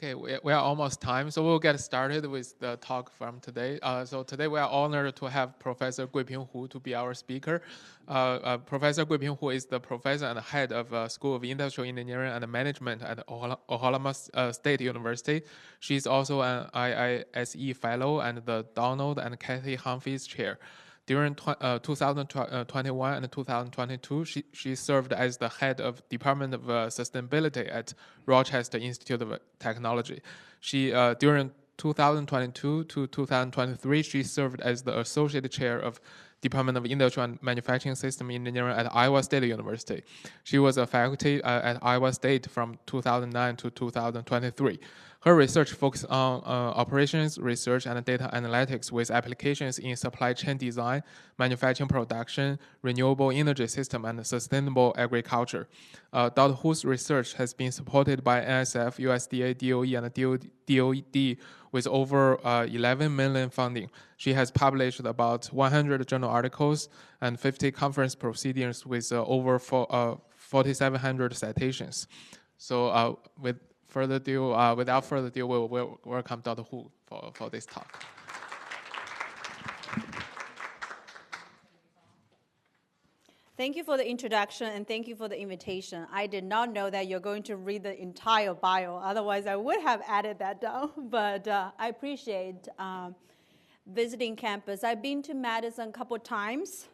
Okay, we are almost time, so we'll get started with the talk from today. So today we are honored to have Professor Guiping Hu to be our speaker. Professor Guiping Hu is the professor and head of School of Industrial Engineering and Management at Oklahoma State University. She's also an IISE fellow and the Donald and Cathey Humphreys chair. During 2021 and 2022, she served as the head of Department of Sustainability at Rochester Institute of Technology. During 2022 to 2023, she served as the associate chair of Department of Industrial and Manufacturing System Engineering at Iowa State University. She was a faculty at Iowa State from 2009 to 2023. Her research focused on operations research and data analytics with applications in supply chain design, manufacturing production, renewable energy system, and sustainable agriculture. Dr. Hu's research has been supported by NSF, USDA, DOE, and DOD with over 11 million funding. She has published about 100 journal articles and 50 conference proceedings with over 4,700 citations. So without further ado, we'll welcome Dr. Hu for this talk. Thank you for the introduction and thank you for the invitation. I did not know that you're going to read the entire bio. Otherwise, I would have added that down. But I appreciate visiting campus. I've been to Madison a couple times,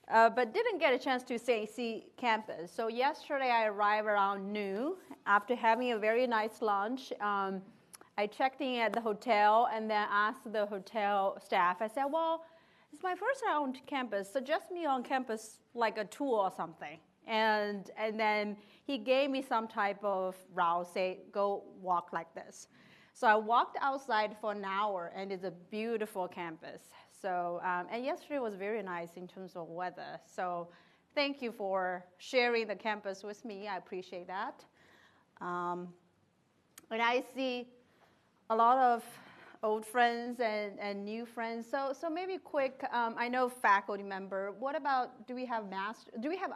but didn't get a chance to see campus. So yesterday, I arrived around noon after having a very nice lunch. I checked in at the hotel and then asked the hotel staff. I said, well, it's my first time on campus. Suggest me on campus like a tour or something. And then he gave me some type of route, say, go walk like this. So I walked outside for an hour, and it's a beautiful campus. So, and yesterday was very nice in terms of weather. So thank you for sharing the campus with me. I appreciate that. And I see a lot of old friends and new friends. So maybe quick, I know faculty member. What about, do we have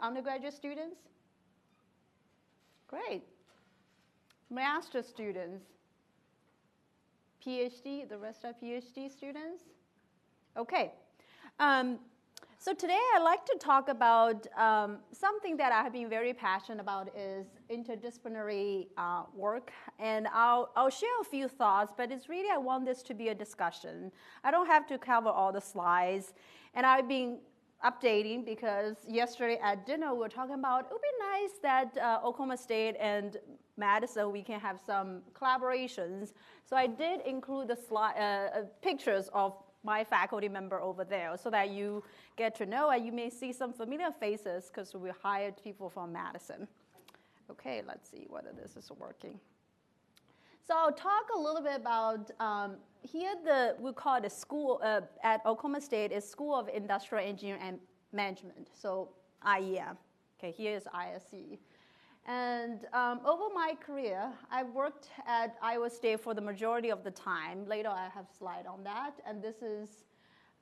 undergraduate students? Great. Master students. PhD, the rest are PhD students? Okay. So today I'd like to talk about something that I have been very passionate about is interdisciplinary work. And I'll share a few thoughts, but it's really I want this to be a discussion. I don't have to cover all the slides. And I've been updating because yesterday at dinner we were talking about it would be nice that Oklahoma State and Madison, we can have some collaborations. So I did include the pictures of my faculty member over there so that you get to know and you may see some familiar faces because we hired people from Madison. Okay, let's see whether this is working. So I'll talk a little bit about, here we call it a school at Oklahoma State is School of Industrial Engineering and Management, so IEM. Okay, here is IISE. And over my career, I've worked at Iowa State for the majority of the time. Later, I have a slide on that. And this is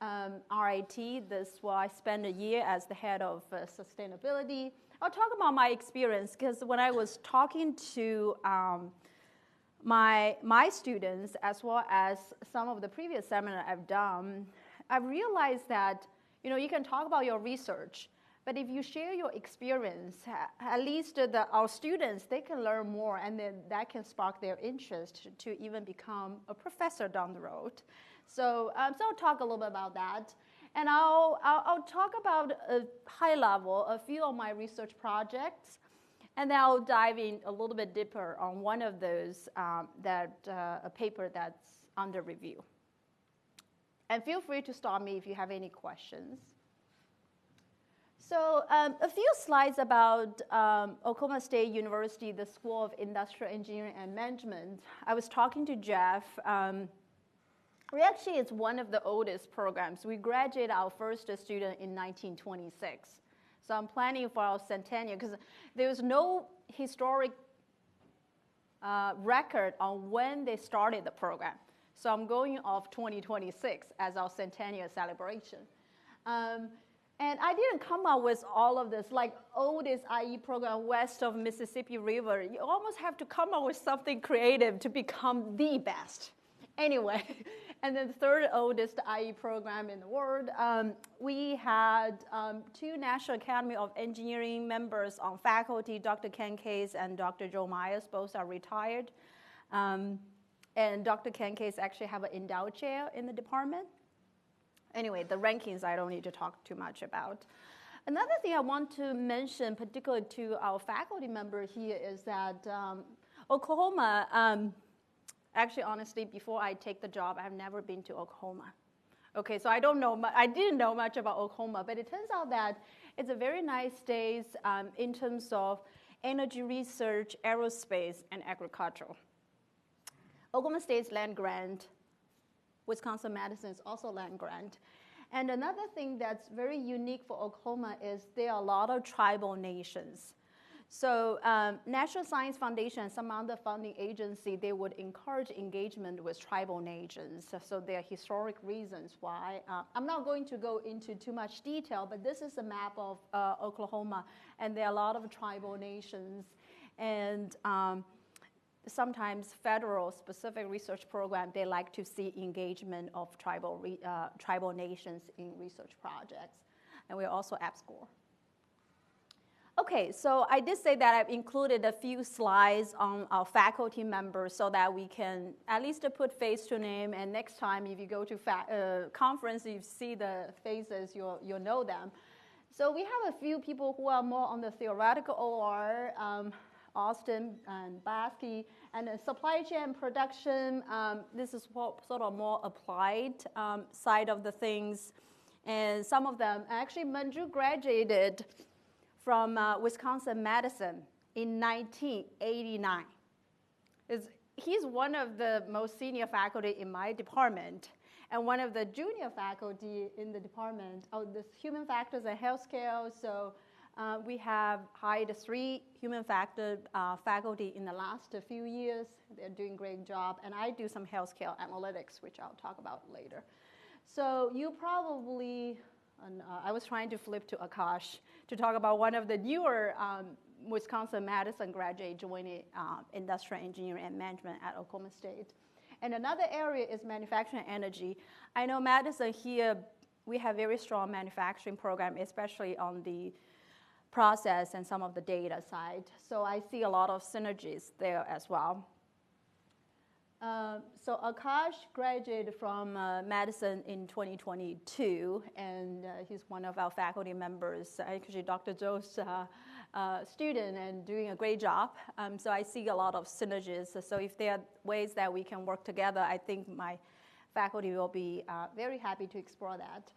RIT. This where I spent a year as the head of sustainability. I'll talk about my experience because when I was talking to my students, as well as some of the previous seminars I've done, I realized that you can talk about your research. But if you share your experience, at least our students, they can learn more, and then that can spark their interest to even become a professor down the road. So I'll talk a little bit about that. And I'll talk about a high level, a few of my research projects, and then I'll dive in a little bit deeper on one of those, a paper that's under review. And feel free to stop me if you have any questions. So a few slides about Oklahoma State University, the School of Industrial Engineering and Management. I was talking to Jeff. It's one of the oldest programs. We graduated our first student in 1926. So I'm planning for our centennial because there's no historic record on when they started the program. So I'm going off 2026 as our centennial celebration. And I didn't come up with all of this, like oldest IE program west of Mississippi River. You almost have to come up with something creative to become the best. Anyway, and then the third oldest IE program in the world, we had 2 National Academy of Engineering members on faculty, Dr. Ken Case and Dr. Joe Myers, both are retired. And Dr. Ken Case actually have an endowed chair in the department. Anyway, the rankings I don't need to talk too much about. Another thing I want to mention, particularly to our faculty member here, is that Oklahoma, actually, honestly, before I take the job, I've never been to Oklahoma. Okay, so I didn't know much about Oklahoma, but it turns out that it's a very nice state in terms of energy research, aerospace, and agricultural. Oklahoma State's land grant, Wisconsin-Madison is also land grant. And another thing that's very unique for Oklahoma is there are a lot of tribal nations. So National Science Foundation and some other funding agency, they would encourage engagement with tribal nations. So there are historic reasons why. I'm not going to go into too much detail, but this is a map of Oklahoma, and there are a lot of tribal nations. And sometimes federal specific research program, they like to see engagement of tribal nations in research projects. And we're also AppScore. Okay, so I did say that I've included a few slides on our faculty members so that we can at least put face to name, and next time if you go to conference, you see the faces, you'll know them. So we have a few people who are more on the theoretical OR, Austin and Baskey, and then supply chain production. This is sort of more applied side of the things. And some of them, actually Manju graduated from Wisconsin-Madison in 1989. He's one of the most senior faculty in my department and one of the junior faculty in the department of this human factors and healthcare. So we have hired 3 human factor faculty in the last few years. They're doing a great job. And I do some healthcare analytics, which I'll talk about later. So you probably, I was trying to flip to Akash to talk about one of the newer Wisconsin-Madison graduate joining industrial engineering and management at Oklahoma State. And another area is manufacturing energy. I know Madison here, we have very strong manufacturing program, especially on the process and some of the data side. So I see a lot of synergies there as well. So Akash graduated from Madison in 2022, and he's one of our faculty members, actually Dr. Zhou's student, and doing a great job. So I see a lot of synergies. So if there are ways that we can work together, I think my faculty will be very happy to explore that.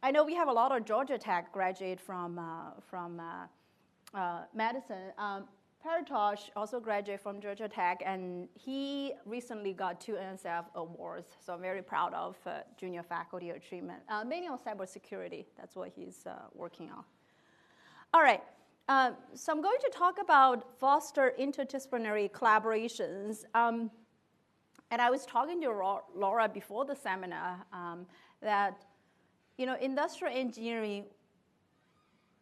I know we have a lot of Georgia Tech graduate from Madison. Paratosh also graduated from Georgia Tech, and he recently got 2 NSF awards, so I'm very proud of junior faculty achievement, mainly on cybersecurity. That's what he's working on. All right, so I'm going to talk about foster interdisciplinary collaborations. And I was talking to Laura before the seminar that, industrial engineering,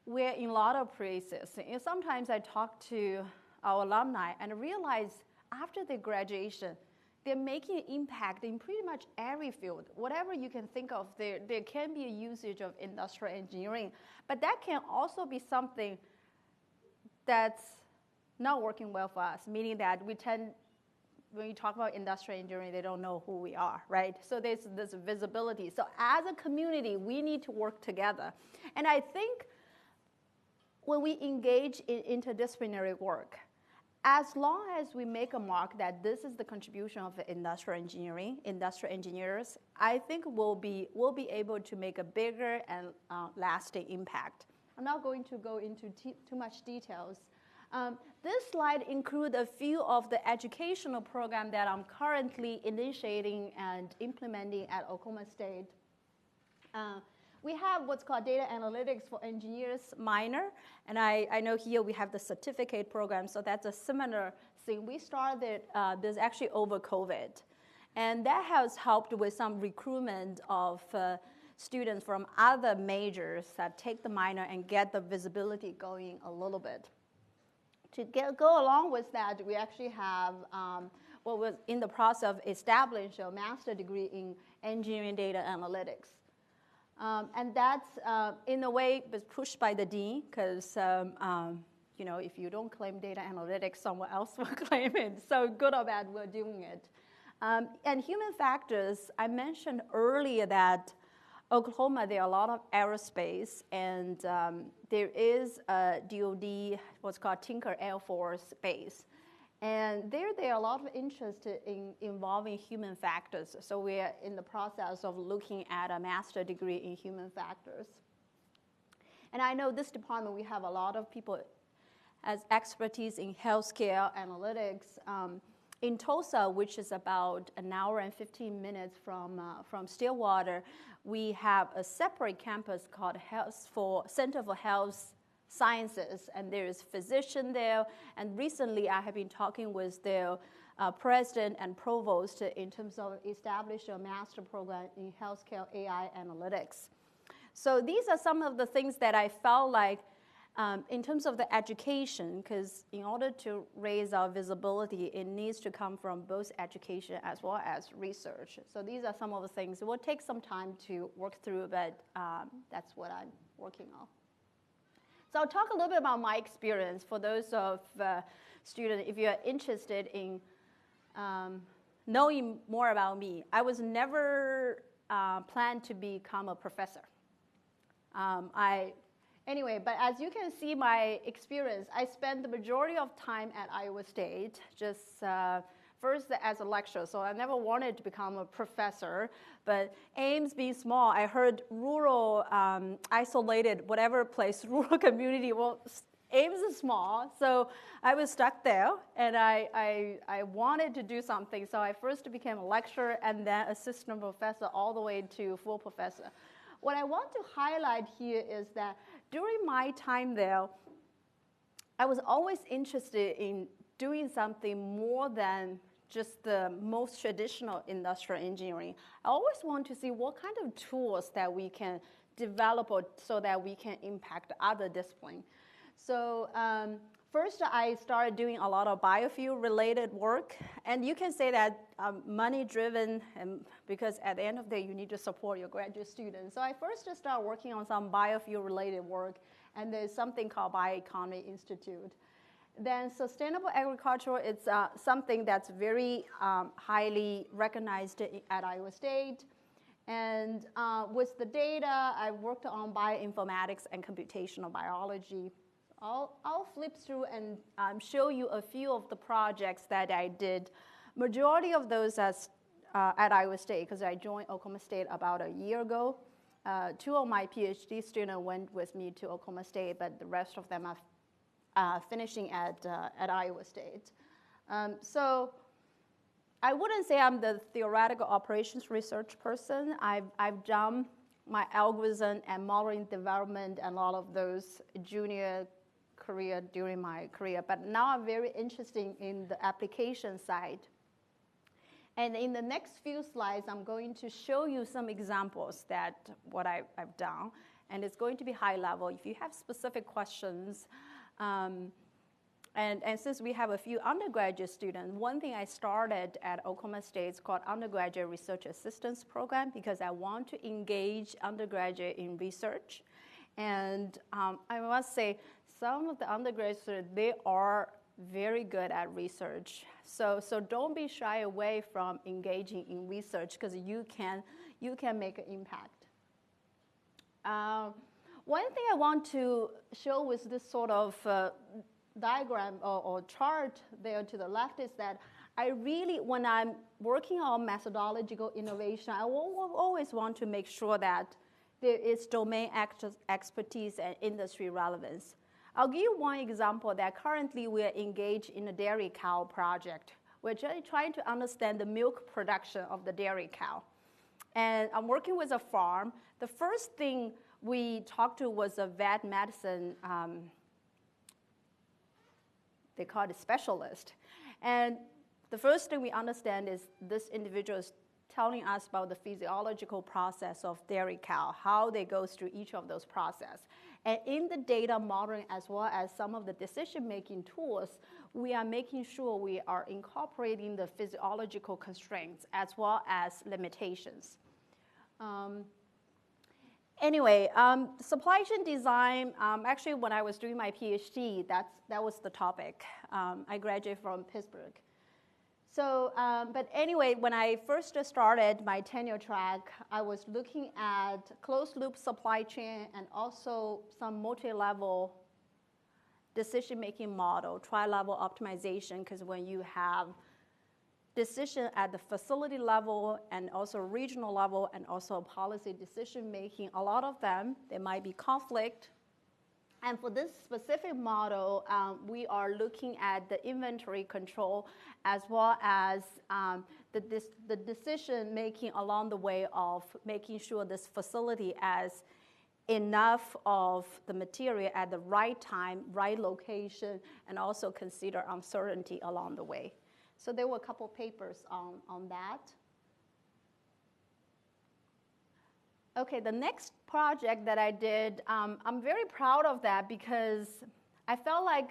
we're in a lot of places. And sometimes I talk to our alumni and realize after their graduation, they're making an impact in pretty much every field. Whatever you can think of, there can be a usage of industrial engineering. But that can also be something that's not working well for us, meaning that when you talk about industrial engineering, they don't know who we are, right? So there's this visibility. So as a community, we need to work together. And I think when we engage in interdisciplinary work, as long as we make a mark that this is the contribution of the industrial engineers, I think we'll be able to make a bigger and lasting impact. I'm not going to go into too much details. This slide includes a few of the educational programs that I'm currently initiating and implementing at Oklahoma State. We have what's called data analytics for engineers minor, and I know here we have the certificate program, so that's a similar thing. We started this actually over COVID, and that has helped with some recruitment of students from other majors that take the minor and get the visibility going a little bit. To go along with that, we actually have what was in the process of establishing a master's degree in engineering data analytics. And that's, in a way, was pushed by the dean, because you know, if you don't claim data analytics, someone else will claim it. So good or bad, we're doing it. And human factors, I mentioned earlier that Oklahoma, there are a lot of aerospace, and there is a DOD, what's called Tinker Air Force Base. And there are a lot of interest in involving human factors. So we are in the process of looking at a master's degree in human factors. And I know this department, we have a lot of people as expertise in healthcare analytics. In Tulsa, which is about an hour and 15 minutes from Stillwater, we have a separate campus called Center for Health Sciences, and there is physician there. And recently, I have been talking with their president and provost in terms of establishing a master program in healthcare AI analytics. So these are some of the things that I felt like in terms of the education, because in order to raise our visibility, it needs to come from both education as well as research. So these are some of the things. It will take some time to work through, but that's what I'm working on. So I'll talk a little bit about my experience for those of students, if you're interested in knowing more about me. I was never planned to become a professor. Anyway, but as you can see my experience, I spent the majority of time at Iowa State, just first as a lecturer, so I never wanted to become a professor, but Ames being small, I heard rural, isolated, whatever place, rural community, well, Ames is small, so I was stuck there, and I wanted to do something, so I first became a lecturer and then assistant professor all the way to full professor. What I want to highlight here is that during my time there, I was always interested in doing something more than just the most traditional industrial engineering. I always want to see what kind of tools that we can develop so that we can impact other disciplines. So first, I started doing a lot of biofuel-related work, and you can say that money-driven, because at the end of the day, you need to support your graduate students. So I first just started working on some biofuel-related work, and there's something called Bioeconomy Institute. Then sustainable agriculture, it's something that's very highly recognized at Iowa State. And with the data, I worked on bioinformatics and computational biology. I'll flip through and show you a few of the projects that I did. Majority of those at Iowa State, because I joined Oklahoma State about a year ago. Two of my PhD students went with me to Oklahoma State, but the rest of them are finishing at Iowa State. So I wouldn't say I'm the theoretical operations research person. I've done my algorithm and modeling development and all of those junior career during my career, but now I'm very interested in the application side. And in the next few slides, I'm going to show you some examples that what I've done, and it's going to be high level. If you have specific questions, and since we have a few undergraduate students, one thing I started at Oklahoma State is called Undergraduate Research Assistance Program, because I want to engage undergraduate in research. And I must say, some of the undergraduate students, they are very good at research. So don't be shy away from engaging in research, because you can make an impact. One thing I want to show with this sort of diagram or chart there to the left is that I really, when I'm working on methodological innovation, I always want to make sure that there is domain expertise and industry relevance. I'll give you one example that currently we are engaged in a dairy cow project. We're trying to understand the milk production of the dairy cow. And I'm working with a farm. The first thing we talked to was a vet medicine, they call it specialist. And the first thing we understand is this individual is telling us about the physiological process of dairy cow, how they go through each of those processes. And in the data modeling as well as some of the decision-making tools, we are making sure we are incorporating the physiological constraints as well as limitations. Anyway, supply chain design, actually when I was doing my PhD, that was the topic. I graduated from Pittsburgh. So, but anyway, when I first started my tenure track, I was looking at closed loop supply chain and also some multi-level decision-making model, tri-level optimization, because when you have decision at the facility level and also regional level and also policy decision-making, a lot of them, there might be conflict. And for this specific model, we are looking at the inventory control as well as the decision-making along the way of making sure this facility has enough of the material at the right time, right location, and also consider uncertainty along the way. So there were a couple papers on that. Okay, the next project that I did, I'm very proud of that because I felt like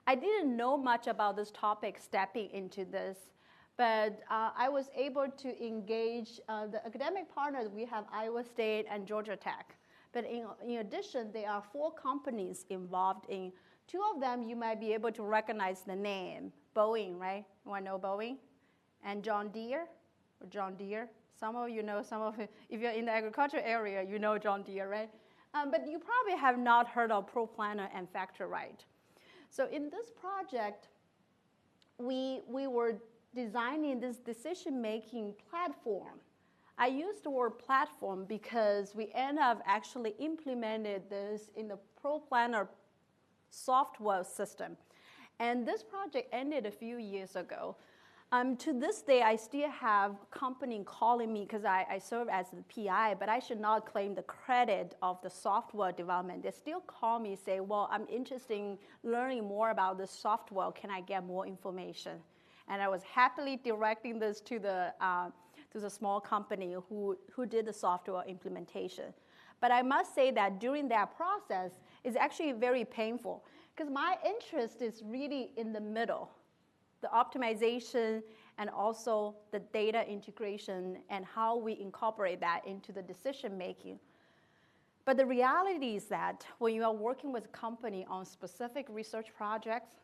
I didn't know much about this topic stepping into this, but I was able to engage the academic partners. We have Iowa State and Georgia Tech. But in addition, there are 4 companies involved in. 2 of them, you might be able to recognize the name. Boeing, right? You want to know Boeing? And John Deere, or John Deere. Some of you know, some of you, if you're in the agriculture area, you know John Deere, right? But you probably have not heard of ProPlanner and FactorRight. So in this project, we were designing this decision-making platform. I use the word platform because we end up actually implemented this in the ProPlanner software system. And this project ended a few years ago. To this day, I still have a company calling me because I serve as the PI, but I should not claim the credit of the software development. They still call me, say, well, I'm interested in learning more about this software. Can I get more information? And I was happily directing this to the small company who did the software implementation. But I must say that during that process, it's actually very painful because my interest is really in the middle, the optimization and also the data integration and how we incorporate that into the decision making. But the reality is that when you are working with a company on specific research projects,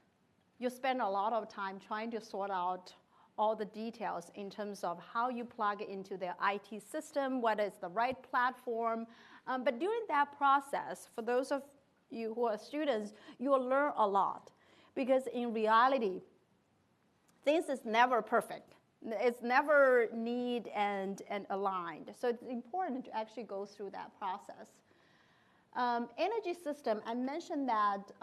you spend a lot of time trying to sort out all the details in terms of how you plug it into their IT system, whether it's the right platform. But during that process, for those of you who are students, you will learn a lot. Because in reality, things is never perfect. It's never neat and aligned. So it's important to actually go through that process. Energy system, I mentioned that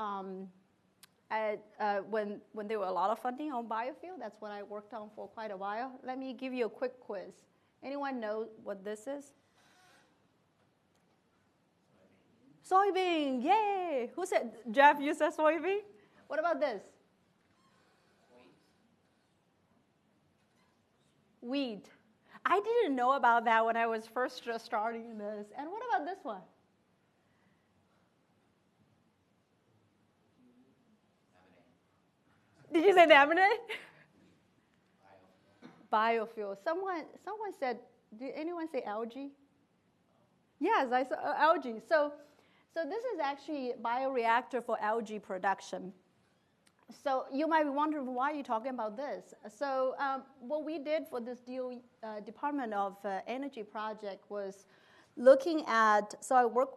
when there were a lot of funding on biofuel, that's what I worked on for quite a while. Let me give you a quick quiz. Anyone know what this is? Soybean, yay! Who said, Jeff, you said soybean? What about this? Wheat. I didn't know about that when I was first just starting this. And what about this one? Did you say lemonade? Biofuel. Someone said, did anyone say algae? Yes, I saw algae. So this is actually a bioreactor for algae production. So you might be wondering, why are you talking about this? So what we did for this DOE, Department of Energy project was looking at, so I work,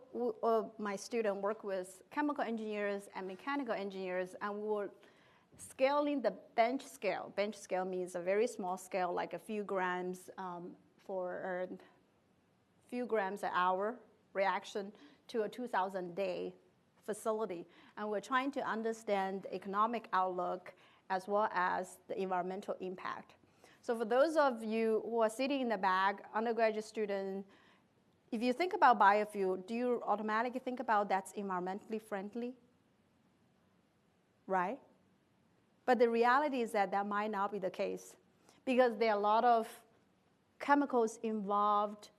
my student worked with chemical engineers and mechanical engineers, and we were scaling the bench scale. Bench scale means a very small scale, like a few grams for a few grams an hour reaction to a 2,000-day facility. And we're trying to understand the economic outlook as well as the environmental impact. So for those of you who are sitting in the back, undergraduate student, if you think about biofuel, do you automatically think about that's environmentally friendly? Right? But the reality is that that might not be the case because there are a lot of chemicals involved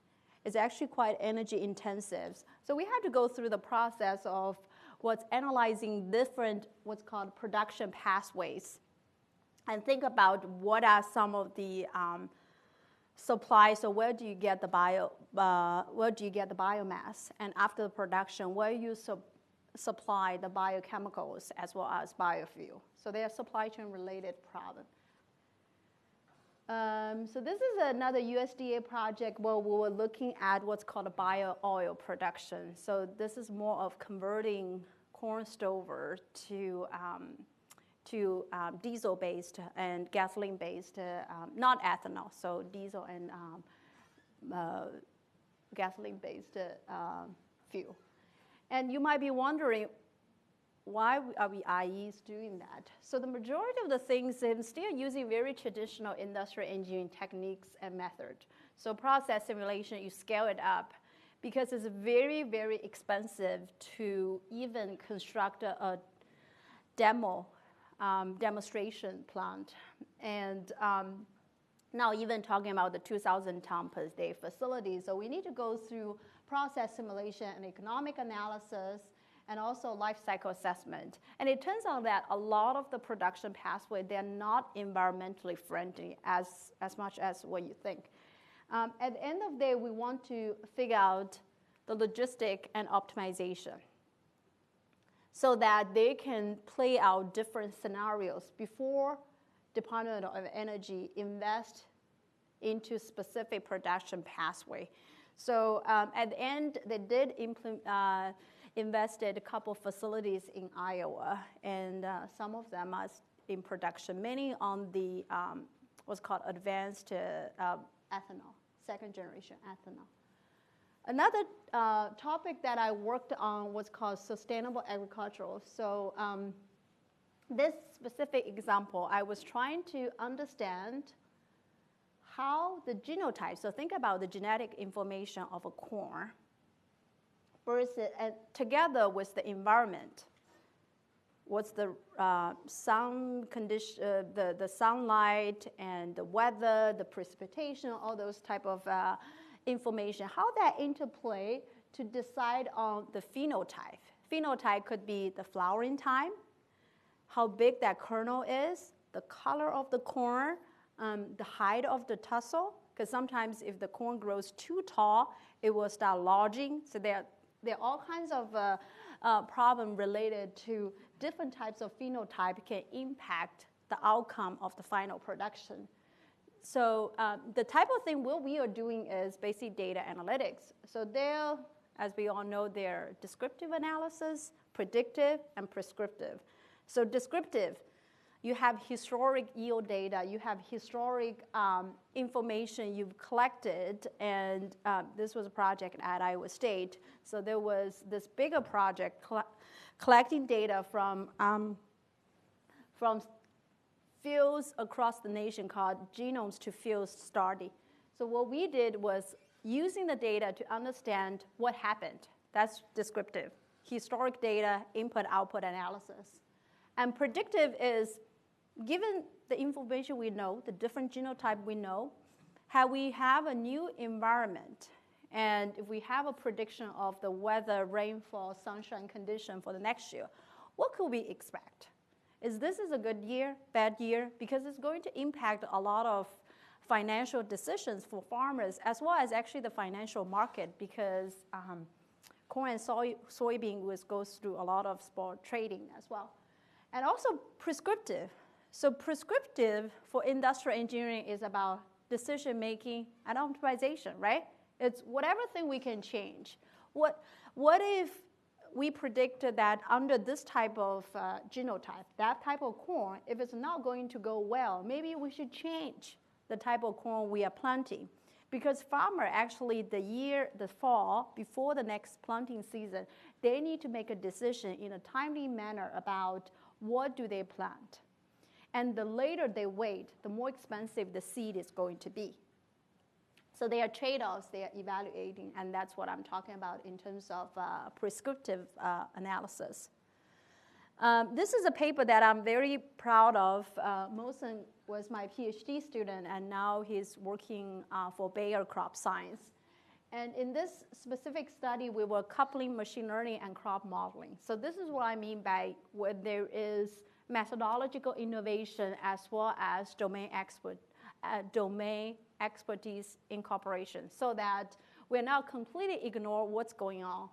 is actually quite energy intensive. So we had to go through the process of what's analyzing different what's called production pathways and think about what are some of the supplies. So where do you get the biomass? And after the production, where you supply the biochemicals as well as biofuel. So they are supply chain related problem. So this is another USDA project where we were looking at what's called a bio-oil production. So this is more of converting corn stover to diesel-based and gasoline-based, not ethanol, so diesel and gasoline-based fuel. And you might be wondering, why are we IEs doing that? So the majority of the things are still using very traditional industrial engineering techniques and methods. So process simulation, you scale it up because it's very, very expensive to even construct a demonstration plant. And now even talking about the 2,000 ton per day facility. So we need to go through process simulation and economic analysis, and also life cycle assessment. And it turns out that a lot of the production pathway, they're not environmentally friendly as much as what you think. At the end of the day, we want to figure out the logistic and optimization so that they can play out different scenarios before Department of Energy invest into specific production pathway. So at the end, they did invested a couple facilities in Iowa, and some of them are in production, many on the what's called advanced ethanol, second generation ethanol. Another topic that I worked on was called sustainable agricultural. So this specific example, I was trying to understand how the genotype, so think about the genetic information of a corn, versus, and together with the environment. What's the sun condition, the sunlight and the weather, the precipitation, all those type of information, how that interplay to decide on the phenotype. Phenotype could be the flowering time, how big that kernel is, the color of the corn, the height of the tussle, because sometimes if the corn grows too tall, it will start lodging. So there are all kinds of problems related to different types of phenotype can impact the outcome of the final production. So the type of thing what we are doing is basic data analytics. So there, as we all know, there are descriptive analysis, predictive, and prescriptive. So descriptive, you have historic yield data, you have historic information you've collected, and this was a project at Iowa State. So there was this bigger project collecting data from fields across the nation called Genomes to Fields Study. So what we did was using the data to understand what happened. That's descriptive. Historic data, input-output analysis. And predictive is, given the information we know, the different genotype we know, how we have a new environment, and if we have a prediction of the weather, rainfall, sunshine condition for the next year, what could we expect? Is this a good year, bad year? Because it's going to impact a lot of financial decisions for farmers, as well as actually the financial market, because corn and soybean goes through a lot of spot trading as well. And also prescriptive. So prescriptive for industrial engineering is about decision making and optimization, right? It's whatever thing we can change. What if we predicted that under this type of genotype, that type of corn, if it's not going to go well, maybe we should change the type of corn we are planting. Because farmer actually the fall, before the next planting season, they need to make a decision in a timely manner about what do they plant. And the later they wait, the more expensive the seed is going to be. So there are trade-offs they are evaluating, and that's what I'm talking about in terms of prescriptive analysis. This is a paper that I'm very proud of. Mosen was my PhD student, and now he's working for Bayer Crop Science. And in this specific study, we were coupling machine learning and crop modeling. So this is what I mean by when there is methodological innovation as well as domain expertise incorporation, so that we're not completely ignore what's going on.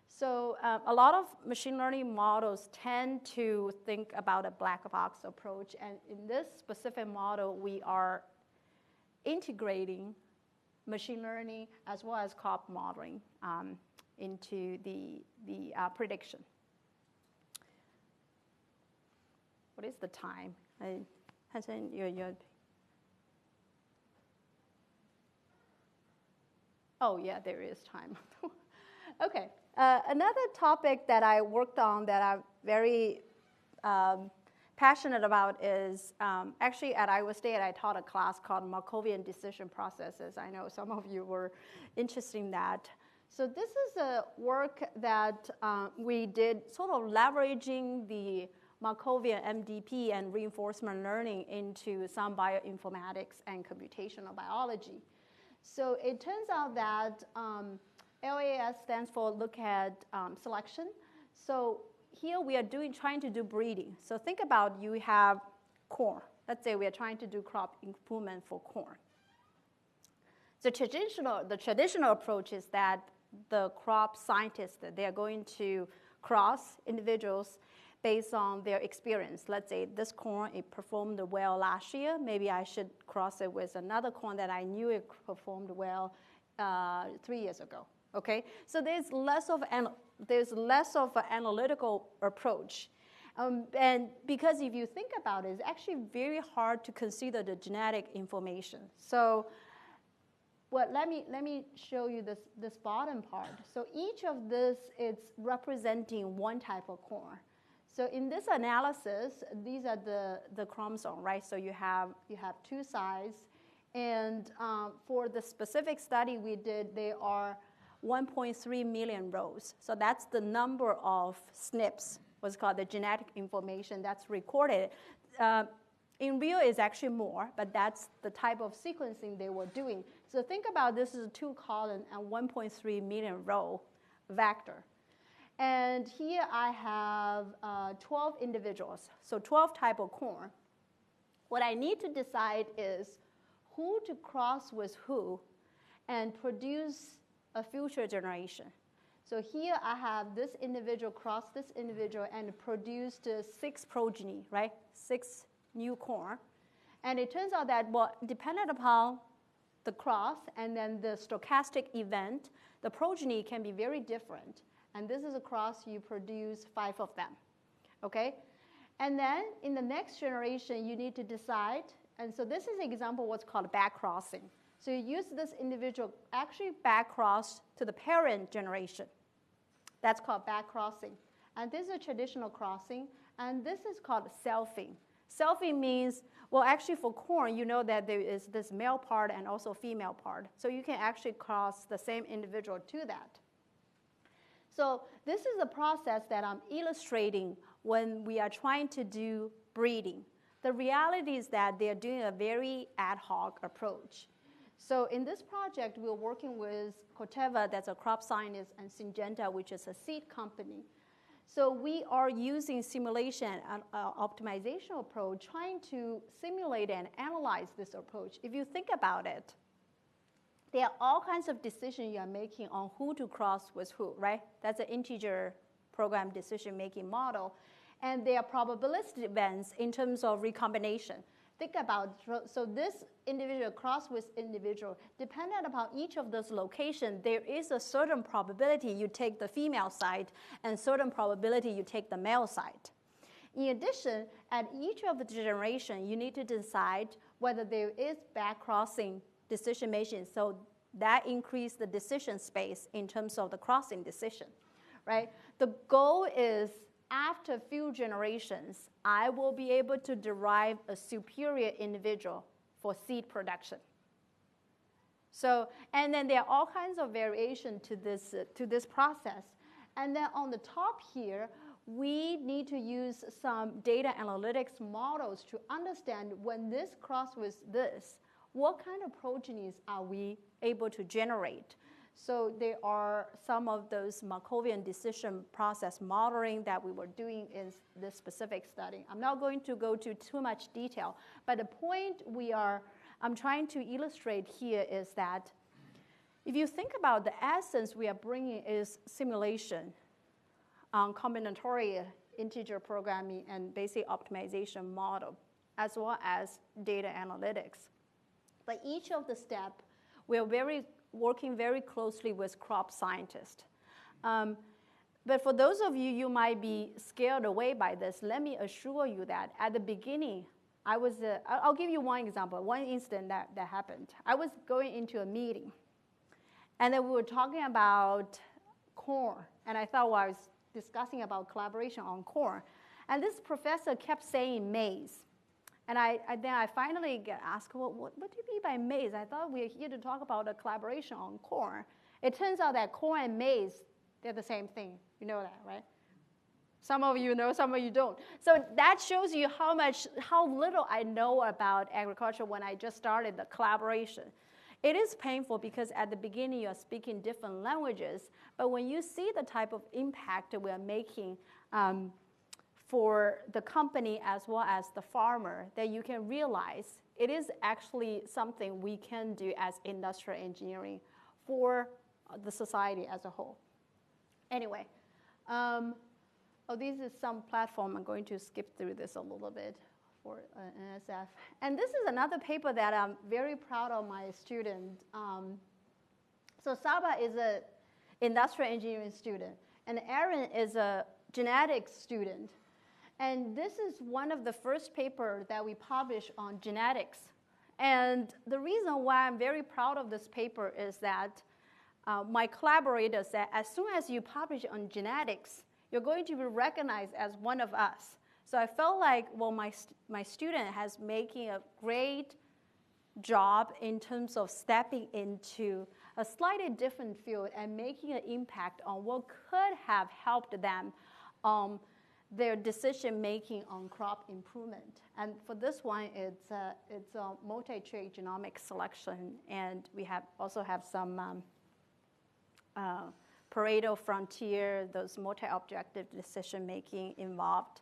So a lot of machine learning models tend to think about a black box approach, and in this specific model, we are integrating machine learning as well as crop modeling into the prediction. What is the time? Oh, yeah, there is time. Okay. Another topic that I worked on that I'm very passionate about is actually at Iowa State, I taught a class called Markovian decision processes. I know some of you were interested in that. So this is a work that we did sort of leveraging the Markovian MDP and reinforcement learning into some bioinformatics and computational biology. So it turns out that LAS stands for look at selection. So here we are trying to do breeding. So think about you have corn. Let's say we are trying to do crop improvement for corn. The traditional approach is that the crop scientists, they are going to cross individuals based on their experience. Let's say this corn, it performed well last year. Maybe I should cross it with another corn that I knew it performed well 3 years ago. Okay, so there's less of an analytical approach, and because if you think about it, it's actually very hard to consider the genetic information. So, let me show you this bottom part. So each of this is representing one type of corn. So in this analysis, these are the chromosomes, right? So you have two sides, and for the specific study we did, there are 1.3 million rows. So that's the number of SNPs, what's called the genetic information that's recorded. In real, it's actually more, but that's the type of sequencing they were doing. So think about this is a 2-column and 1.3 million row vector. And here I have 12 individuals, so 12 type of corn. What I need to decide is who to cross with who and produce a future generation. So here I have this individual cross this individual and produced 6 progeny, right? 6 new corn. And it turns out that, well, dependent upon the cross and then the stochastic event, the progeny can be very different. And this is a cross, you produce 5 of them, okay? And then in the next generation, you need to decide, and so this is an example of what's called back crossing. So you use this individual actually back cross to the parent generation. That's called back crossing. And this is a traditional crossing, and this is called selfing. Selfing means, well, actually for corn, you know that there is this male part and also female part. So you can actually cross the same individual to that. So this is a process that I'm illustrating when we are trying to do breeding. The reality is that they're doing a very ad hoc approach. So in this project, we're working with Corteva, that's a crop scientist, and Syngenta, which is a seed company. So we are using simulation and optimization approach, trying to simulate and analyze this approach. If you think about it, there are all kinds of decisions you are making on who to cross with who, right? That's an integer program decision-making model. And there are probabilistic events in terms of recombination. Think about, so this individual cross with individual, dependent upon each of those locations, there is a certain probability you take the female side and certain probability you take the male side. In addition, at each of the generation, you need to decide whether there is back crossing decision making, so that increases the decision space in terms of the crossing decision, right? The goal is after a few generations, I will be able to derive a superior individual for seed production. So, and then there are all kinds of variation to this process. And then on the top here, we need to use some data analytics models to understand when this cross with this, what kind of progenies are we able to generate? So there are some of those Markovian decision process modeling that we were doing in this specific study. I'm not going to go to too much detail, but the point I'm trying to illustrate here is that if you think about the essence we are bringing is simulation, combinatorial integer programming and basic optimization model, as well as data analytics. But each of the steps, we're working very closely with crop scientists. But for those of you, you might be scared away by this. Let me assure you that at the beginning, I'll give you one example, one incident that happened. I was going into a meeting, and then we were talking about corn, and I thought I was discussing about collaboration on corn. And this professor kept saying maize. And then I finally get asked, well, what do you mean by maize? I thought we were here to talk about a collaboration on corn. It turns out that corn and maize, they're the same thing. You know that, right? Some of you know, some of you don't. So that shows you how little I know about agriculture when I just started the collaboration. It is painful because at the beginning you're speaking different languages, but when you see the type of impact we're making for the company as well as the farmer, that you can realize it is actually something we can do as industrial engineering for the society as a whole. Anyway, this is some platform. I'm going to skip through this a little bit for NSF. And this is another paper that I'm very proud of my student. So Saba is an industrial engineering student, and Aaron is a genetics student. And this is one of the first papers that we published on genetics. And the reason why I'm very proud of this paper is that my collaborator said, as soon as you publish on genetics, you're going to be recognized as one of us. So I felt like, well, my student has making a great job in terms of stepping into a slightly different field and making an impact on what could have helped them their decision making on crop improvement. And for this one, it's a multi-trait genomic selection, and we also have some Pareto frontier, those multi-objective decision making involved.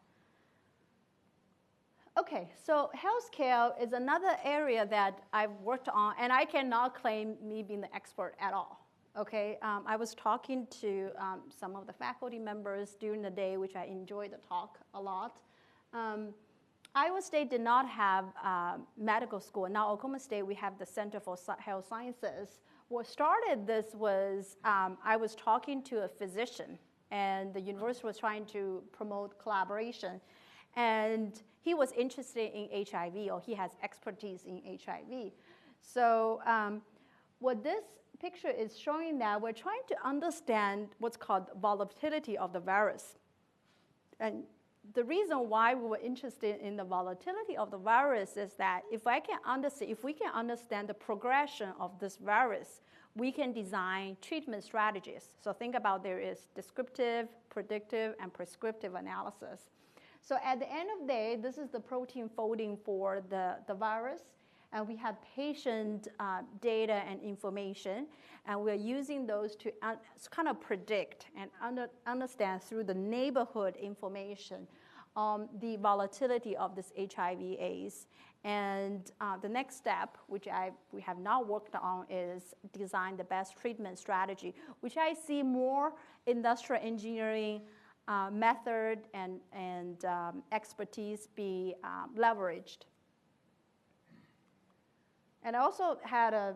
Okay, so healthcare is another area that I've worked on, and I cannot claim me being the expert at all. Okay, I was talking to some of the faculty members during the day, which I enjoyed the talk a lot. Iowa State did not have medical school. Now, Oklahoma State, we have the Center for Health Sciences. What started this was I was talking to a physician, and the university was trying to promote collaboration. And he was interested in HIV, or he has expertise in HIV. So what this picture is showing that we're trying to understand what's called volatility of the virus. And the reason why we were interested in the volatility of the virus is that if we can understand the progression of this virus, we can design treatment strategies. So think about there is descriptive, predictive, and prescriptive analysis. So at the end of the day, this is the protein folding for the virus. And we have patient data and information, and we're using those to kind of predict and understand through the neighborhood information the volatility of this HIV/AIDS. And the next step, which we have not worked on, is design the best treatment strategy, which I see more industrial engineering method and expertise be leveraged. And I also had a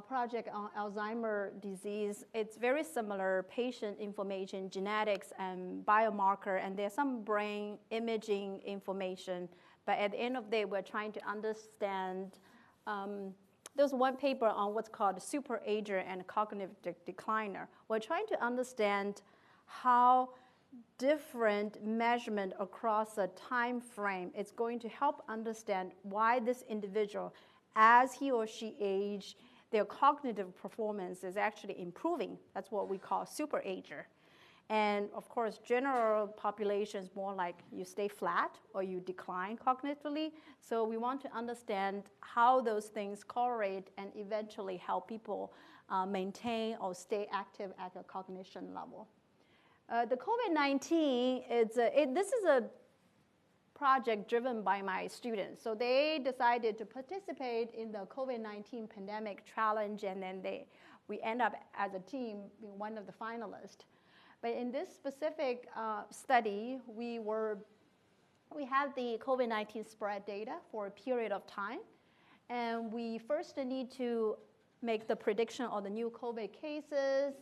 project on Alzheimer's disease. It's very similar, patient information, genetics, and biomarker, and there's some brain imaging information. But at the end of the day, we're trying to understand, there's one paper on what's called superager and cognitive decliner. We're trying to understand how different measurement across a time frame is going to help understand why this individual, as he or she age, their cognitive performance is actually improving. That's what we call superager. And of course, general population is more like you stay flat or you decline cognitively. So we want to understand how those things correlate and eventually help people maintain or stay active at a cognition level. The COVID-19, this is a project driven by my students. So they decided to participate in the COVID-19 pandemic challenge, and then we end up as a team being one of the finalists. But in this specific study, we had the COVID-19 spread data for a period of time. And we first need to make the prediction of the new COVID cases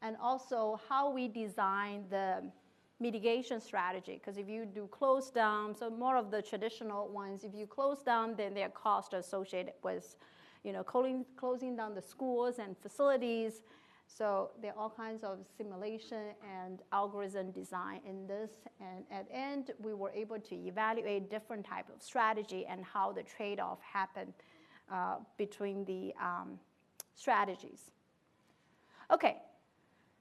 and also how we design the mitigation strategy. Because if you do close down, so more of the traditional ones, if you close down, then there are costs associated with closing down the schools and facilities. So there are all kinds of simulation and algorithm design in this. And at the end, we were able to evaluate different types of strategy and how the trade-off happened between the strategies. Okay,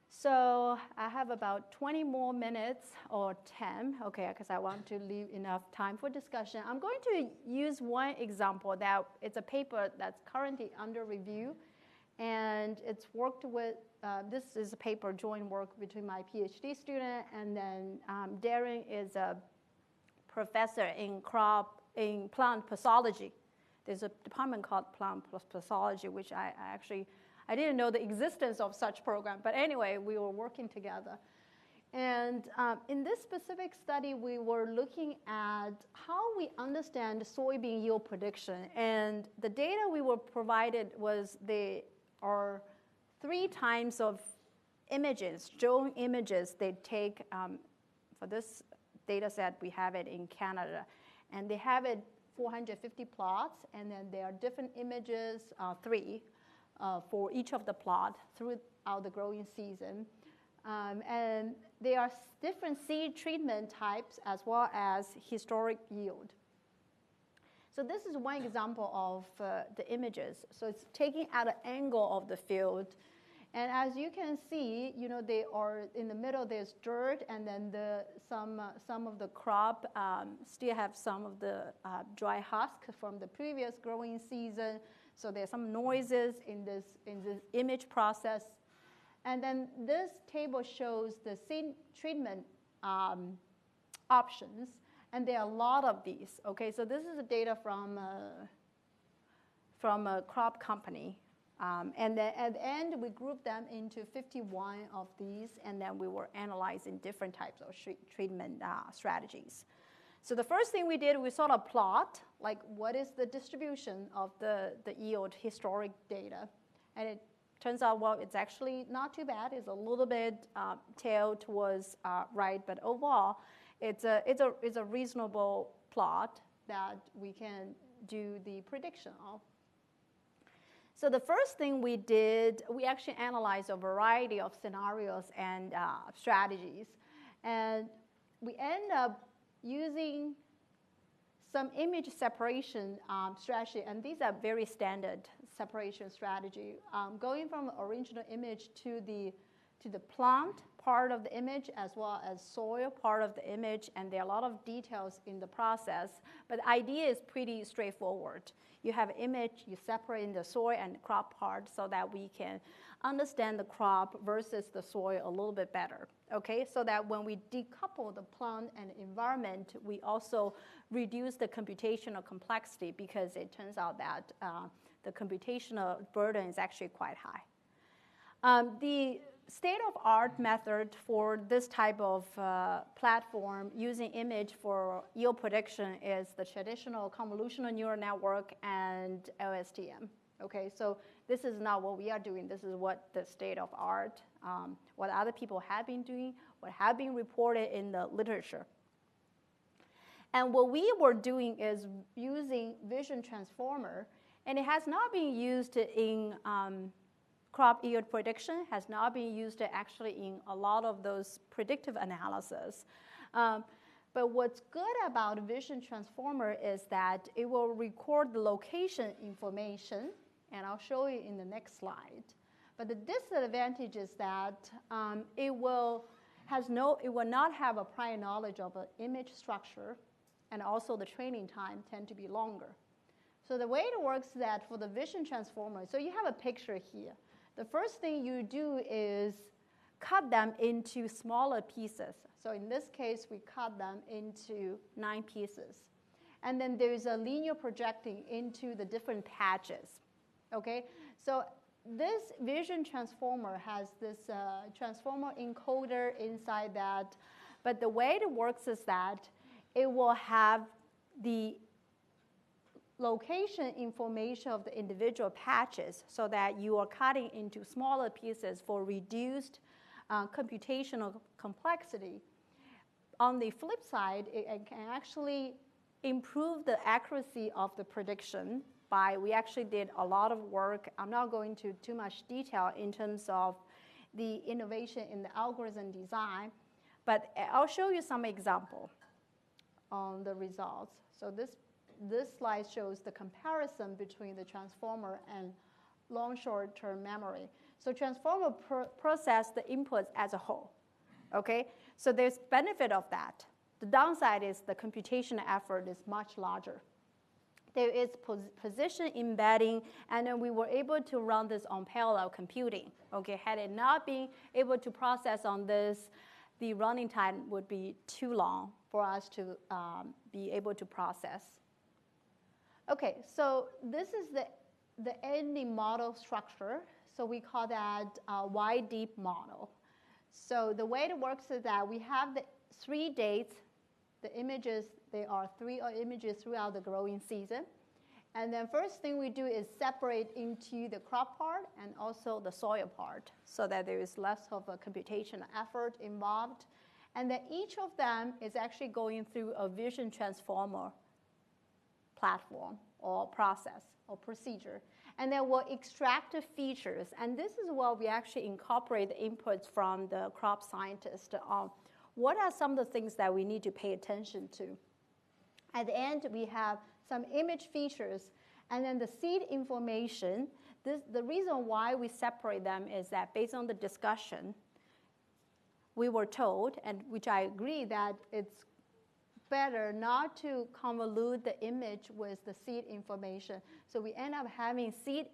so I have about 20 more minutes or 10, okay, because I want to leave enough time for discussion. I'm going to use one example that it's a paper that's currently under review. And it's worked with, this is a paper joint work between my PhD student, and then Darren is a professor in plant pathology. There's a department called plant pathology, which I didn't know the existence of such program. But anyway, we were working together. And in this specific study, we were looking at how we understand soybean yield prediction. And the data we were provided was are 3 times of images, drone images they take. For this data set, we have it in Canada. And they have it 450 plots, and then there are different images, 3, for each of the plot throughout the growing season. And there are different seed treatment types as well as historic yield. So this is one example of the images. So it's taking at an angle of the field. And as you can see, they are in the middle, there's dirt, and then some of the crop still have some of the dry husk from the previous growing season. So there's some noises in this image process. And then this table shows the seed treatment options. And there are a lot of these, okay? So this is the data from a crop company. And then at the end, we grouped them into 51 of these, and then we were analyzing different types of treatment strategies. So the first thing we did, we sort of plot, like what is the distribution of the yield historic data. And it turns out, well, it's actually not too bad. It's a little bit tail towards right, but overall, it's a reasonable plot that we can do the prediction of. So the first thing we did, we actually analyzed a variety of scenarios and strategies. And we end up using some image separation strategy, and these are very standard separation strategy. Going from the original image to the plant part of the image as well as soil part of the image, and there are a lot of details in the process, but the idea is pretty straightforward. You have an image, you separate the soil and crop part so that we can understand the crop versus the soil a little bit better, okay? So that when we decouple the plant and environment, we also reduce the computational complexity because it turns out that the computational burden is actually quite high. The state-of-art method for this type of platform using image for yield prediction is the traditional convolutional neural network and LSTM. Okay, so this is not what we are doing. This is what the state-of-art, what other people have been doing, what have been reported in the literature. And what we were doing is using vision transformer, and it has not been used in crop yield prediction, has not been used actually in a lot of those predictive analysis. But what's good about vision transformer is that it will record the location information, and I'll show you in the next slide. But the disadvantage is that it will it will not have a prior knowledge of an image structure, and also the training time tend to be longer. So the way it works is that for the vision transformer, so you have a picture here. The first thing you do is cut them into smaller pieces. So in this case, we cut them into 9 pieces. And then there's a linear projecting into the different patches. Okay? So this vision transformer has this transformer encoder inside that. But the way it works is that it will have the location information of the individual patches so that you are cutting into smaller pieces for reduced computational complexity. On the flip side, it can actually improve the accuracy of the prediction we actually did a lot of work. I'm not going into too much detail in terms of the innovation in the algorithm design, but I'll show you some example on the results. So this slide shows the comparison between the transformer and long short-term memory. So transformer process the inputs as a whole, okay? So there's benefit of that. The downside is the computation effort is much larger. There is position embedding, and then we were able to run this on parallel computing, okay? Had it not been able to process on this, the running time would be too long for us to be able to process. Okay, so this is the ending model structure. So we call that wide deep model. So the way it works is that we have the 3 dates. The images, there are 3 images throughout the growing season. And then first thing we do is separate into the crop part and also the soil part so that there is less of a computational effort involved. And then each of them is actually going through a vision transformer platform or process or procedure. And then we'll extract the features. And this is where we actually incorporate the inputs from the crop scientist on what are some of the things that we need to pay attention to. At the end, we have some image features, and then the seed information. The reason why we separate them is that based on the discussion, we were told, and which I agree, that it's better not to convolute the image with the seed information. So we end up having seed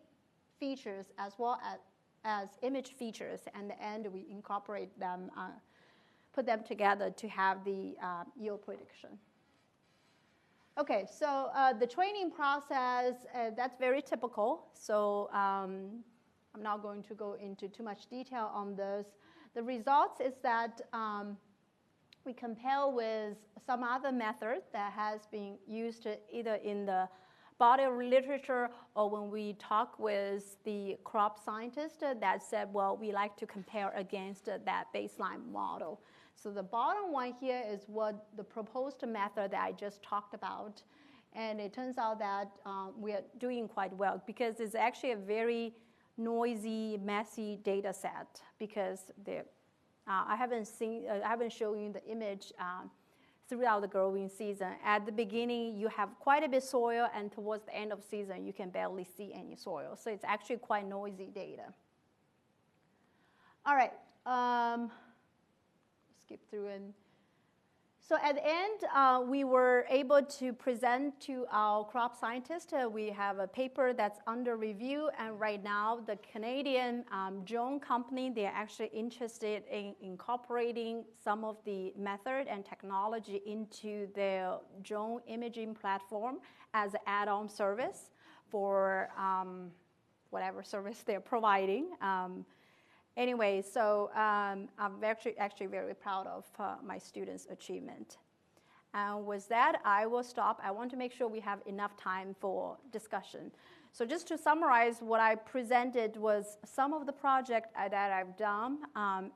features as well as image features, and at the end we incorporate them, put them together to have the yield prediction. Okay, so the training process, that's very typical. So I'm not going to go into too much detail on this. The results is that we compare with some other method that has been used either in the body of literature or when we talk with the crop scientist that said, well, we like to compare against that baseline model. So the bottom one here is what the proposed method that I just talked about. And it turns out that we are doing quite well because it's actually a very noisy, messy data set because I haven't shown you the image throughout the growing season. At the beginning, you have quite a bit of soil, and towards the end of season, you can barely see any soil. So it's actually quite noisy data. All right. Skip through and so at the end, we were able to present to our crop scientists. We have a paper that's under review, and right now the Canadian drone company, they're actually interested in incorporating some of the method and technology into their drone imaging platform as an add-on service for whatever service they're providing. Anyway, so I'm actually very proud of my students' achievement. And with that, I will stop. I want to make sure we have enough time for discussion. So just to summarize, what I presented was some of the project that I've done,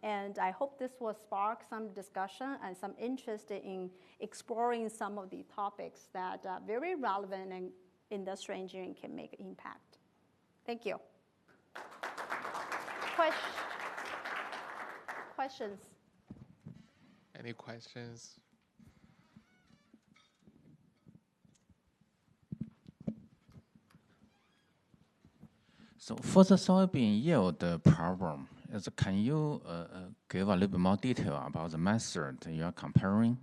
and I hope this will spark some discussion and some interest in exploring some of the topics that are very relevant and industrial engineering can make an impact. Thank you. Questions? Any questions? So for the soybean yield problem, can you give a little bit more detail about the method you are comparing?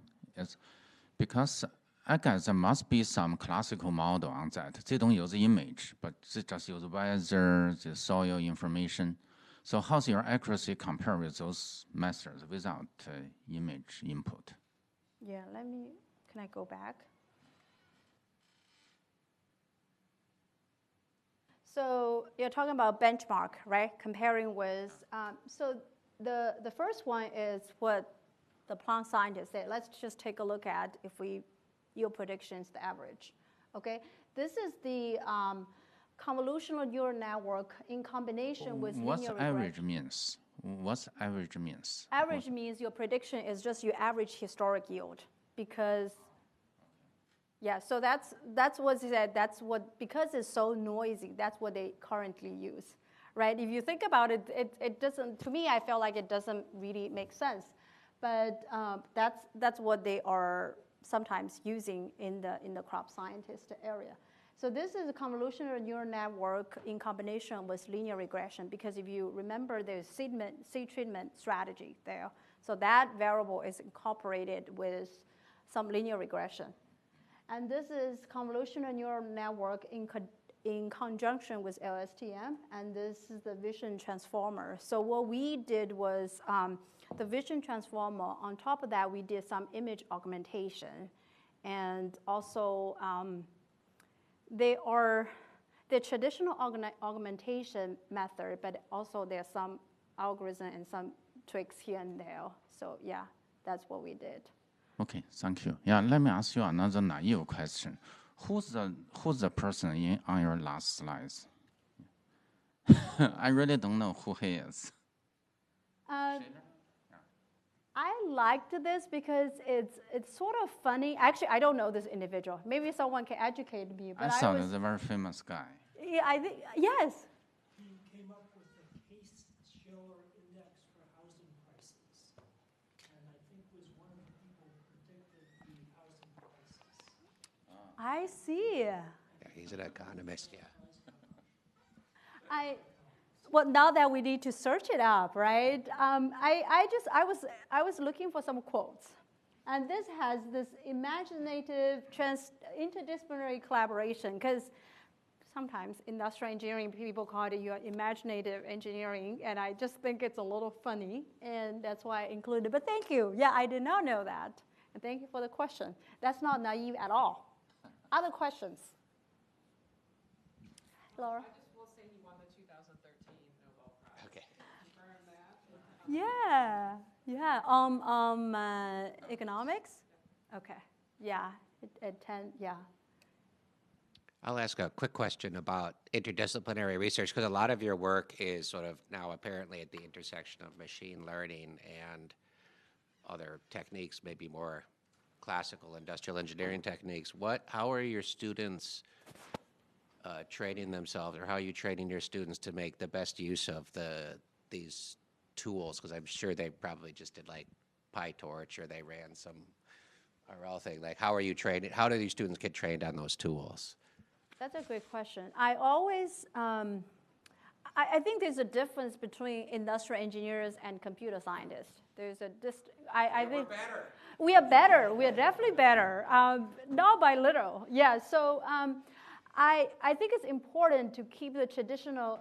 Because I guess there must be some classical model on that. They don't use image, but they just use weather, the soil information. So how's your accuracy compared with those methods without image input? Yeah, can I go back? So you're talking about benchmark, right? Comparing with, so the first one is what the plant scientist said. Let's just take a look at if we yield predictions, the average, okay? This is the convolutional neural network in combination with linear regression. What's average means? What's average means? Average means your prediction is just your average historic yield because, yeah, so that's what he said. That's what, because it's so noisy, that's what they currently use, right? If you think about it, it doesn't, to me, I feel like it doesn't really make sense. But that's what they are sometimes using in the crop scientist area. So this is a convolutional neural network in combination with linear regression, because if you remember, there's seed treatment strategy there. So that variable is incorporated with some linear regression. And this is convolutional neural network in conjunction with LSTM, and this is the vision transformer. So what we did was the vision transformer, on top of that, we did some image augmentation. And also, they are the traditional augmentation method, but also there's some algorithm and some tricks here and there. So yeah, that's what we did. Okay, thank you. Yeah, let me ask you another naive question. Who's the person on your last slides? I really don't know who he is. I liked this because it's sort of funny. Actually, I don't know this individual. Maybe someone can educate me. But I thought it was a very famous guy. Yeah, I think, yes. He came up with the Case-Shiller index for housing prices, and I think was one of the people who predicted the housing prices. I see. Yeah, he's an economist, yeah. Well, now that we need to search it up, right? I was looking for some quotes, and this has this imaginative interdisciplinary collaboration, because sometimes industrial engineering people call it your imaginative engineering, and I just think it's a little funny, and that's why I included. But thank you. Yeah, I did not know that, and thank you for the question. That's not naive at all. Other questions? Laura? Yeah, economics? Okay, yeah, at 10, yeah. I'll ask a quick question about interdisciplinary research, because a lot of your work is sort of now apparently at the intersection of machine learning and other techniques, maybe more classical industrial engineering techniques. How are your students training themselves, or how are you training your students to make the best use of these tools? Because I'm sure they probably just did like PyTorch, or they ran some RL thing. Like, how are you trained? How do these students get trained on those tools? That's a great question. I always, I think there's a difference between industrial engineers and computer scientists. There's a I think we're better. We are better. We are definitely better. Not by little. Yeah. So I think it's important to keep the traditional.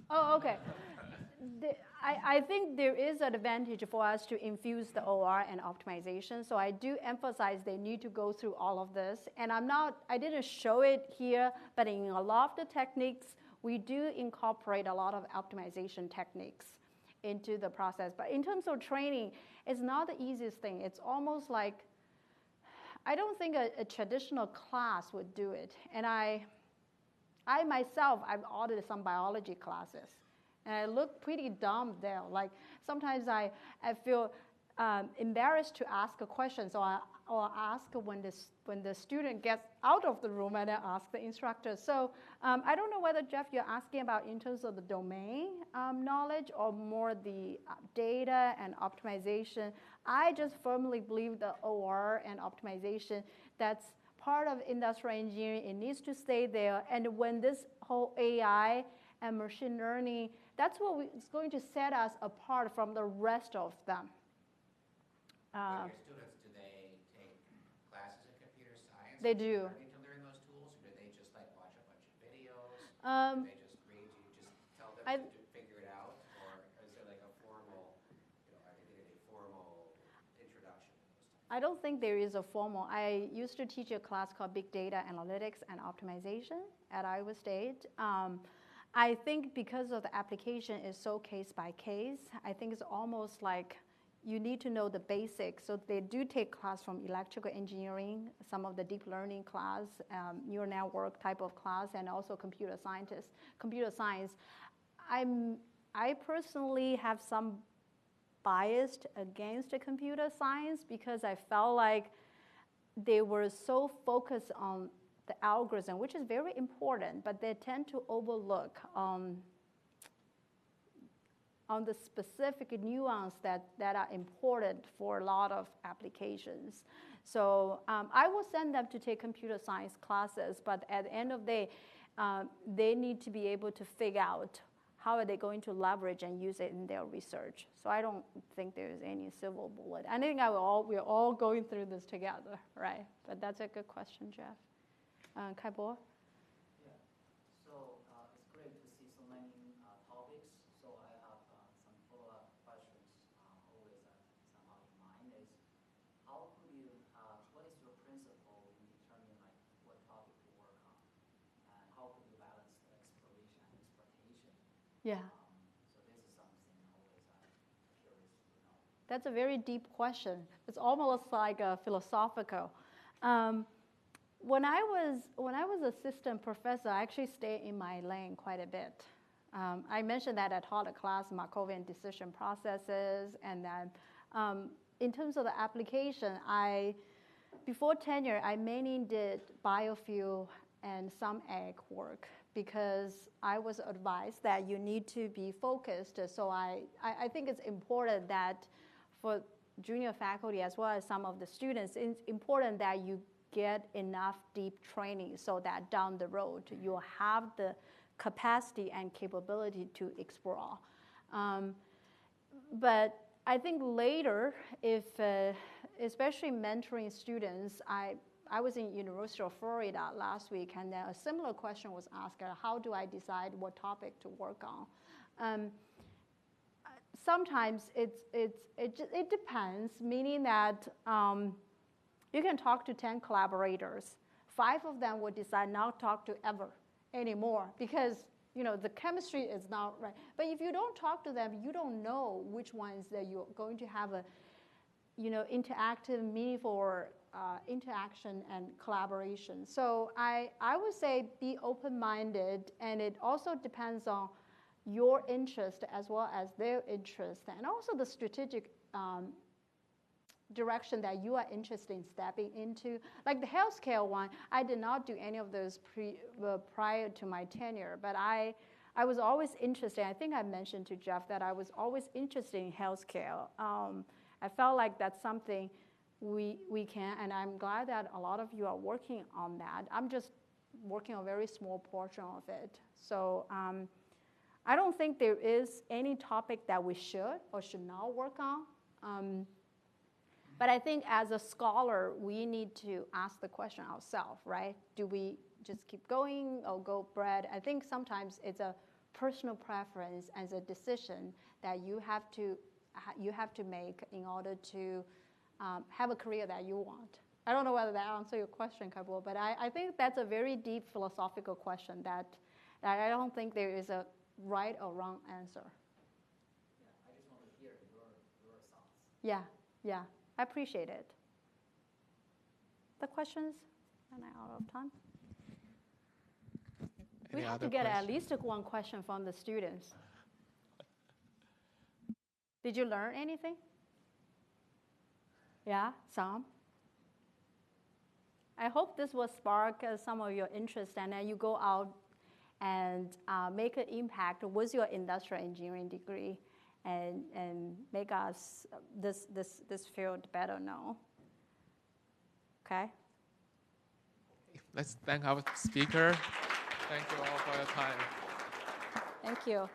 Oh, okay. I think there is an advantage for us to infuse the OR and optimization. So I do emphasize they need to go through all of this. And I didn't show it here, but in a lot of the techniques, we do incorporate a lot of optimization techniques into the process. But in terms of training, it's not the easiest thing. It's almost like, I don't think a traditional class would do it. And I myself, I've audited some biology classes, and I look pretty dumb there. Like, sometimes I feel embarrassed to ask a question, so I'll ask when the student gets out of the room, and I ask the instructor. So I don't know whether, Jeff, you're asking about in terms of the domain knowledge or more the data and optimization. I just firmly believe the OR and optimization, that's part of industrial engineering. It needs to stay there. And when this whole AI and machine learning, that's what is going to set us apart from the rest of them. Your students, do they take classes in computer science? They do. Learning to learn those tools, or do they just like watch a bunch of videos? Do they just read? Do you just tell them to figure it out, or is there like a formal, are they getting a formal introduction to those types? I don't think there is a formal. I used to teach a class called Big Data Analytics and Optimization at Iowa State. I think because of the application is so case by case, I think it's almost like you need to know the basics. So they do take class from electrical engineering, some of the deep learning class, neural network type of class, and also computer science. I personally have some bias against the computer science because I felt like they were so focused on the algorithm, which is very important, but they tend to overlook on the specific nuance that are important for a lot of applications. So I will send them to take computer science classes, but at the end of the day, they need to be able to figure out how are they going to leverage and use it in their research. So I don't think there's any silver bullet. I think we're all going through this together, right? But that's a good question, Jeff. Kai-Bo? Yeah. So it's great to see so many topics. So I have some follow-up questions always somehow in mind is how could you, what is your principle in determining like what topic to work on? And how could you balance the exploration and exploitation? Yeah. So this is something always I'm curious to know. That's a very deep question. It's almost like a philosophical. When I was assistant professor, I actually stayed in my lane quite a bit. I mentioned that I taught a class, Markovian decision processes, and then in terms of the application, before tenure, I mainly did biofuel and some ag work because I was advised that you need to be focused. So I think it's important that for junior faculty as well as some of the students, it's important that you get enough deep training so that down the road you'll have the capacity and capability to explore. But I think later, if especially mentoring students, I was in University of Florida last week, and then a similar question was asked: how do I decide what topic to work on? Sometimes it depends, meaning that you can talk to 10 collaborators. 5 of them will decide not to talk to ever anymore because the chemistry is not right. But if you don't talk to them, you don't know which ones that you're going to have a interactive, meaningful interaction and collaboration. So I would say be open-minded, and it also depends on your interest as well as their interest, and also the strategic direction that you are interested in stepping into. Like the healthcare one, I did not do any of those prior to my tenure, but I was always interested. I think I mentioned to Jeff that I was always interested in healthcare. I felt like that's something we can, and I'm glad that a lot of you are working on that. I'm just working on a very small portion of it. So I don't think there is any topic that we should or should not work on. But I think as a scholar, we need to ask the question ourselves, right? Do we just keep going or go bread? I think sometimes it's a personal preference as a decision that you have to make in order to have a career that you want. I don't know whether that answers your question, Kai-Bo, but I think that's a very deep philosophical question that I don't think there is a right or wrong answer. Yeah, I just want to hear your thoughts. Yeah. I appreciate it. The questions? Am I out of time? We have to get at least one question from the students. Did you learn anything? Yeah, some? I hope this will spark some of your interest, and then you go out and make an impact with your industrial engineering degree. And make us this field better known. Okay? let's thank our speaker. Thank you all for your time. Thank you.